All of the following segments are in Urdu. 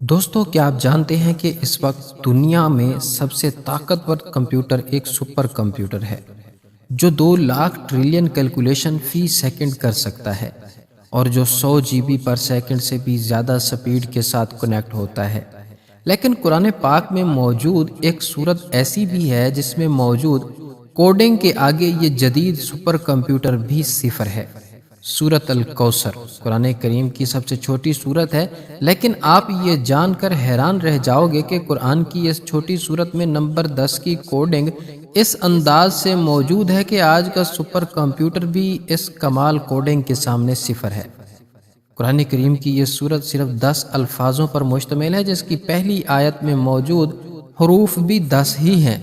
دوستو کیا آپ جانتے ہیں کہ اس وقت دنیا میں سب سے طاقتور کمپیوٹر ایک سپر کمپیوٹر ہے جو 2 لاکھ ٹریلین کیلکولیشن فی سیکنڈ کر سکتا ہے اور جو 100 GB پر سیکنڈ سے بھی زیادہ سپیڈ کے ساتھ کنیکٹ ہوتا ہے۔ لیکن قرآن پاک میں موجود ایک صورت ایسی بھی ہے جس میں موجود کوڈنگ کے آگے یہ جدید سپر کمپیوٹر بھی صفر ہے۔ سورۃ الکوثر قرآن کریم کی سب سے چھوٹی سورت ہے، لیکن آپ یہ جان کر حیران رہ جاؤ گے کہ قرآن کی اس چھوٹی سورت میں نمبر 10 کی کوڈنگ اس انداز سے موجود ہے کہ آج کا سپر کمپیوٹر بھی اس کمال کوڈنگ کے سامنے صفر ہے۔ قرآن کریم کی یہ سورت صرف 10 الفاظوں پر مشتمل ہے، جس کی پہلی آیت میں موجود حروف بھی 10 ہی ہیں۔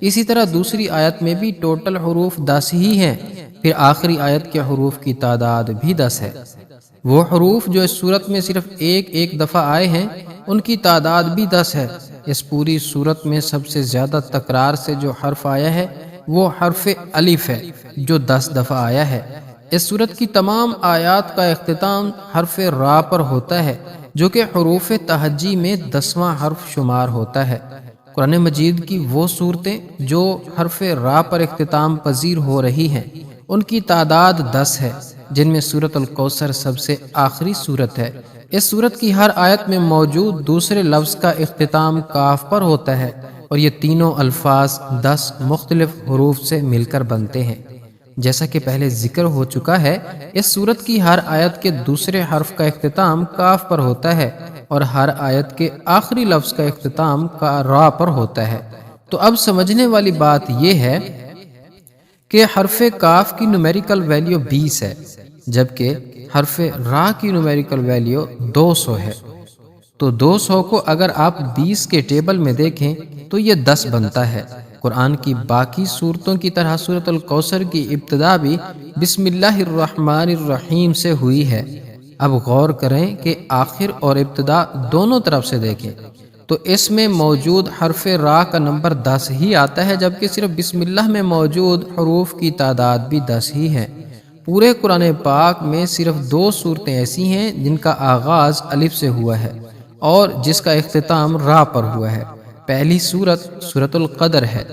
اسی طرح دوسری آیت میں بھی ٹوٹل حروف 10 ہی ہیں، پھر آخری آیت کے حروف کی تعداد بھی 10 ہے۔ وہ حروف جو اس سورت میں صرف ایک دفعہ آئے ہیں ان کی تعداد بھی 10 ہے۔ اس پوری سورت میں سب سے زیادہ تکرار سے جو حرف آیا ہے وہ حرف الف ہے جو 10 دفعہ آیا ہے۔ اس سورت کی تمام آیات کا اختتام حرف را پر ہوتا ہے جو کہ حروف تہجی میں 10واں حرف شمار ہوتا ہے۔ قرآن مجید کی وہ صورتیں جو حرف را پر اختتام پذیر ہو رہی ہیں ان کی تعداد 10 ہے، جن میں سورۃ الکوثر سب سے آخری سورت ہے۔ اس سورت کی ہر آیت میں موجود دوسرے لفظ کا اختتام کاف پر ہوتا ہے اور یہ تینوں الفاظ 10 مختلف حروف سے مل کر بنتے ہیں۔ جیسا کہ پہلے ذکر ہو چکا ہے، اس سورت کی ہر آیت کے دوسرے حرف کا اختتام کاف پر ہوتا ہے اور ہر آیت کے آخری لفظ کا اختتام را پر ہوتا ہے۔ تو اب سمجھنے والی بات یہ ہے کہ حرف کاف کی نومیریکل ویلیو 20 ہے، جبکہ حرف را کی نومیریکل ویلیو 200 ہے۔ تو 200 کو اگر آپ 20 کے ٹیبل میں دیکھیں تو یہ 10 بنتا ہے۔ قرآن کی باقی سورتوں کی طرح سورۃ الکوثر کی ابتدا بھی بسم اللہ الرحمن الرحیم سے ہوئی ہے۔ اب غور کریں کہ آخر اور ابتدا دونوں طرف سے دیکھیں تو اس میں موجود حرف را کا نمبر 10 ہی آتا ہے، جبکہ صرف بسم اللہ میں موجود حروف کی تعداد بھی 10 ہی ہے۔ پورے قرآن پاک میں صرف 2 صورتیں ایسی ہیں جن کا آغاز الف سے ہوا ہے اور جس کا اختتام را پر ہوا ہے۔ پہلی سورت سورۃ القدر ہے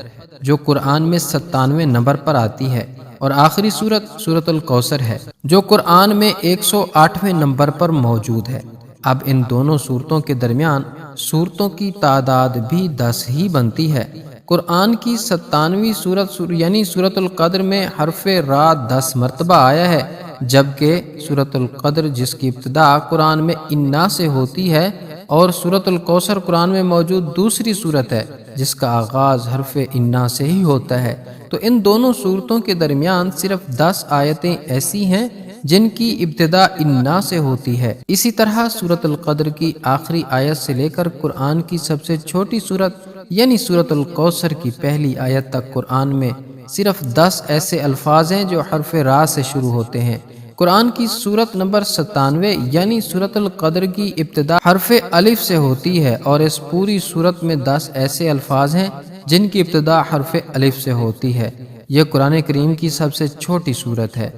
جو قرآن میں 97 نمبر پر آتی ہے، اور آخری سورت سورۃ الکوثر ہے جو قرآن میں 108ویں نمبر پر موجود ہے۔ اب ان دونوں صورتوں کے درمیان صورتوں کی تعداد بھی 10 ہی بنتی ہے۔ قرآن کی 97ویں سورت یعنی سورۃ القدر میں حرف را 10 مرتبہ آیا ہے، جبکہ سورۃ القدر جس کی ابتدا قرآن میں انا سے ہوتی ہے اور سورۃ الکوثر قرآن میں موجود دوسری سورت ہے جس کا آغاز حرف انا سے ہی ہوتا ہے۔ تو ان دونوں صورتوں کے درمیان صرف 10 آیتیں ایسی ہیں جن کی ابتدا انا سے ہوتی ہے۔ اسی طرح سورۃ القدر کی آخری آیت سے لے کر قرآن کی سب سے چھوٹی سورت یعنی سورۃ الکوثر کی پہلی آیت تک قرآن میں صرف 10 ایسے الفاظ ہیں جو حرف را سے شروع ہوتے ہیں۔ قرآن کی سورت نمبر 97 یعنی سورۃ القدر کی ابتدا حرف الف سے ہوتی ہے، اور اس پوری سورت میں 10 ایسے الفاظ ہیں جن کی ابتدا حرف الف سے ہوتی ہے۔ یہ قرآن کریم کی سب سے چھوٹی سورت ہے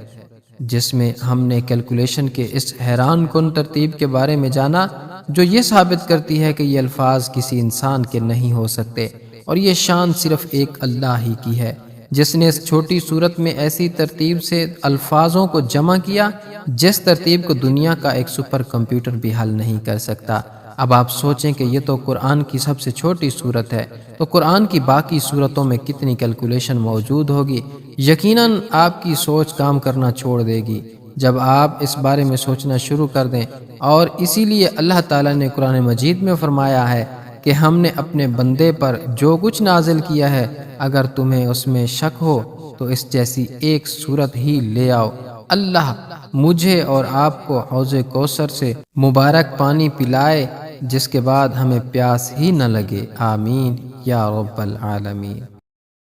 جس میں ہم نے کیلکولیشن کے اس حیران کن ترتیب کے بارے میں جانا جو یہ ثابت کرتی ہے کہ یہ الفاظ کسی انسان کے نہیں ہو سکتے، اور یہ شان صرف ایک اللہ ہی کی ہے جس نے اس چھوٹی صورت میں ایسی ترتیب سے الفاظوں کو جمع کیا جس ترتیب کو دنیا کا ایک سپر کمپیوٹر بھی حل نہیں کر سکتا۔ اب آپ سوچیں کہ یہ تو قرآن کی سب سے چھوٹی صورت ہے، تو قرآن کی باقی صورتوں میں کتنی کیلکولیشن موجود ہوگی؟ یقیناً آپ کی سوچ کام کرنا چھوڑ دے گی جب آپ اس بارے میں سوچنا شروع کر دیں، اور اسی لیے اللہ تعالیٰ نے قرآن مجید میں فرمایا ہے کہ ہم نے اپنے بندے پر جو کچھ نازل کیا ہے اگر تمہیں اس میں شک ہو تو اس جیسی ایک صورت ہی لے آؤ۔ اللہ مجھے اور آپ کو حوض کوثر سے مبارک پانی پلائے جس کے بعد ہمیں پیاس ہی نہ لگے، آمین یا رب العالمین۔